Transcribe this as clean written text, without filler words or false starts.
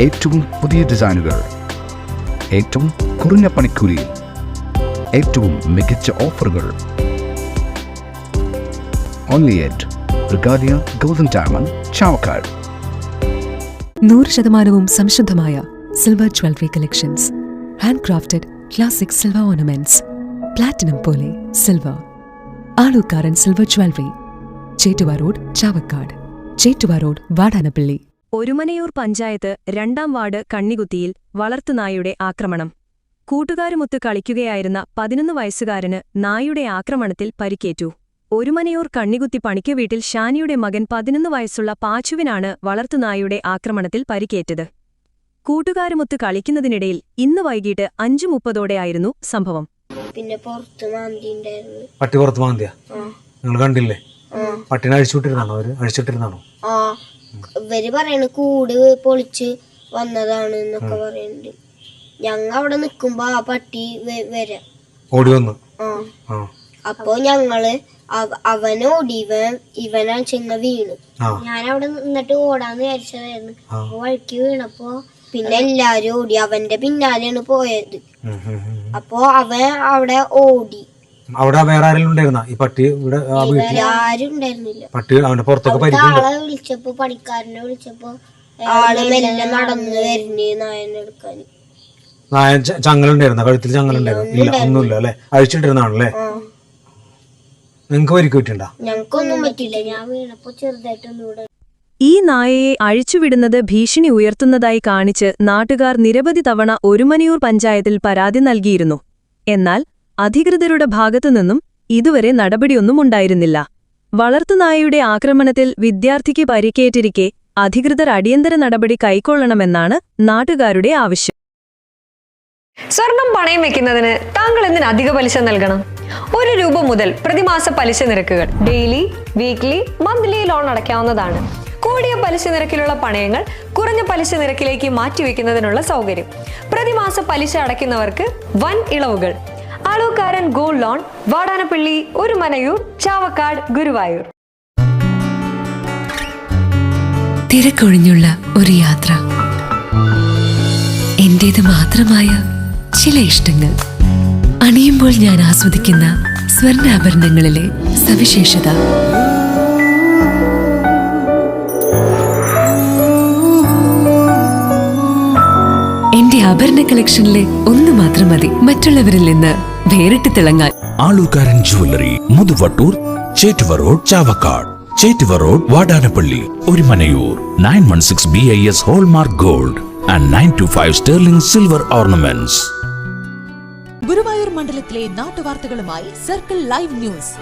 ഏറ്റവും പുതിയ ഡിസൈനുകൾ, ഏറ്റവും കുറഞ്ഞ പണിക്കൂലി, ഏറ്റവും മികച്ച ഓഫറുകൾ. Only at Regalia Golden Diamond, Chavakkad. 100% സംശുദ്ധമായ silver jewellery collections. Hand crafted classic silver ornaments. Platinum പോലെ silver. Alukkaran silver jewellery. Chettuva road, Chavakkad. Chettuva road, Vatanappally. Orumanayur panchayat 2-ാം വാർഡ് കണ്ണികുത്തിയിൽ വളർത്തുനായുടെ ആക്രമണം. കൂട്ടുകാരുമൊത്ത് കളിക്കുകയായിരുന്ന 11 വയസ്സുകാരന് നായുടെ ആക്രമണത്തിൽ പരിക്കേറ്റു. ഒരുമനയൂർ കണ്ണികുത്തി പണിക്ക് വീട്ടിൽ ഷാനിയുടെ മകൻ 11 വയസ്സുള്ള പാച്ചുവിനാണ് വളർത്തുനായുടെ ആക്രമണത്തിൽ പരിക്കേറ്റത്. കൂട്ടുകാരുമൊത്ത് കളിക്കുന്നതിനിടയിൽ ഇന്ന് വൈകിട്ട് 5:30 സംഭവം. പിന്നെ പട്ടി പുറത്ത് മാന്തിയ നിങ്ങൾ കണ്ടില്ലേ? പട്ടിനെ അഴിച്ചിട്ടിരുന്നാണോ? ഇവര് പറയണ കൂട് പൊളിച്ച് വന്നതാണ് എന്നൊക്കെ പറയുന്നുണ്ട്. ഞങ്ങ അവിടെ നിക്കുമ്പോ ആ പട്ടി ഓടി വന്നു. അപ്പൊ ഞങ്ങള് അവനോടി, ഇവനാ ചെങ്ങ വീണു. ഞാനവിടെ നിന്നിട്ട് ഓടാന്ന് വിചാരിച്ചതായിരുന്നു. അപ്പൊ വഴിക്ക് വീണപ്പോ പിന്നെ എല്ലാരും ഓടി, അവന്റെ പിന്നാലെയാണ് പോയത്. അപ്പൊ അവൻ അവിടെ ഓടി. അവിടെ വേറെ ആരെങ്കിലും ഉണ്ടായിരുന്ന ഈ പട്ടി? ഇവിടെ ആരും ഉണ്ടായിരുന്നില്ല. പട്ടി അവന്റെ പുറത്തൊക്കെ ആളെ വിളിച്ചപ്പോ, പണിക്കാരനെ വിളിച്ചപ്പോ ആള് മെല്ലെ നടന്ന് വരുന്നേ നായനെ എടുക്കാൻ. നായ ചങ്ങലുണ്ടായിരുന്ന? കഴുത്തിൽ ചങ്ങലുണ്ടായിരുന്നു? ഇല്ല, ഒന്നുമില്ല അല്ലെ? അഴിച്ചിട്ടിരുന്നാണല്ലേ? നിങ്ങക്ക് പരിക്ക് പറ്റിണ്ടാ? ഞങ്ങൾക്കൊന്നും പറ്റില്ല. ഞാൻ വീണപ്പോ ചെറുതായിട്ടൊന്നുകൂടെ. ഈ നായയെ അഴിച്ചുവിടുന്നത് ഭീഷണി ഉയർത്തുന്നതായി കാണിച്ച് നാട്ടുകാർ നിരവധി തവണ ഒരുമനയൂർ പഞ്ചായത്തിൽ പരാതി നൽകിയിരുന്നു. എന്നാൽ അധികൃതരുടെ ഭാഗത്തുനിന്നും ഇതുവരെ നടപടിയൊന്നും ഉണ്ടായിരുന്നില്ല. വളർത്തുനായയുടെ ആക്രമണത്തിൽ വിദ്യാർത്ഥിക്ക് പരിക്കേറ്റിരിക്കെ അധികൃതർ അടിയന്തര നടപടി കൈക്കൊള്ളണമെന്നാണ് നാട്ടുകാരുടെ ആവശ്യം. സ്വർണം പണയം വെക്കുന്നതിന് താങ്കൾ എന്തിന് അധിക പലിശ നൽകണം? 1 രൂപ മുതൽ പ്രതിമാസ പലിശ നിരക്കുകൾ. ഡെയിലി, വീക്ക്ലി, മന്ത്ലി ലോൺ അടയ്ക്കാവുന്നതാണ്. കൂടിയ പലിശ നിരക്കിലുള്ള പണയങ്ങൾ കുറഞ്ഞ പലിശ നിരക്കിലേക്ക് മാറ്റിവെക്കുന്നതിനുള്ള സൗകര്യം. പ്രതിമാസ പലിശ അടയ്ക്കുന്നവർക്ക് വൻ ഇളവുകൾ. Alukkaran gold loan, Vatanappally, Orumanayur, Chavakkad, Guruvayur. തിരക്കൊഴിഞ്ഞുള്ള ഒരു യാത്ര. എന്റേത് മാത്രമായ ചില ഇഷ്ടങ്ങൾ. അണിയുമ്പോൾ ഞാൻ ആസ്വദിക്കുന്ന സ്വർണ്ണാഭരണങ്ങളിലെ സവിശേഷത. എന്റെ ആഭരണ കളക്ഷനിലെ ഒന്ന് മാത്രം മതി മറ്റുള്ളവരിൽ നിന്ന് വേറിട്ട് തിളങ്ങാൻ. Alukkaran jewellery, Muthuvattur, Chettuva road, Chavakkad. Chettuva road, Vatanappally, Orumanayur. 916 BIS hallmark gold and 925 sterling silver ornaments. Guruvayur മണ്ഡലത്തിലെ നാട്ടുവാർത്തകളുമായി സർക്കിൾ ലൈവ് ന്യൂസ്.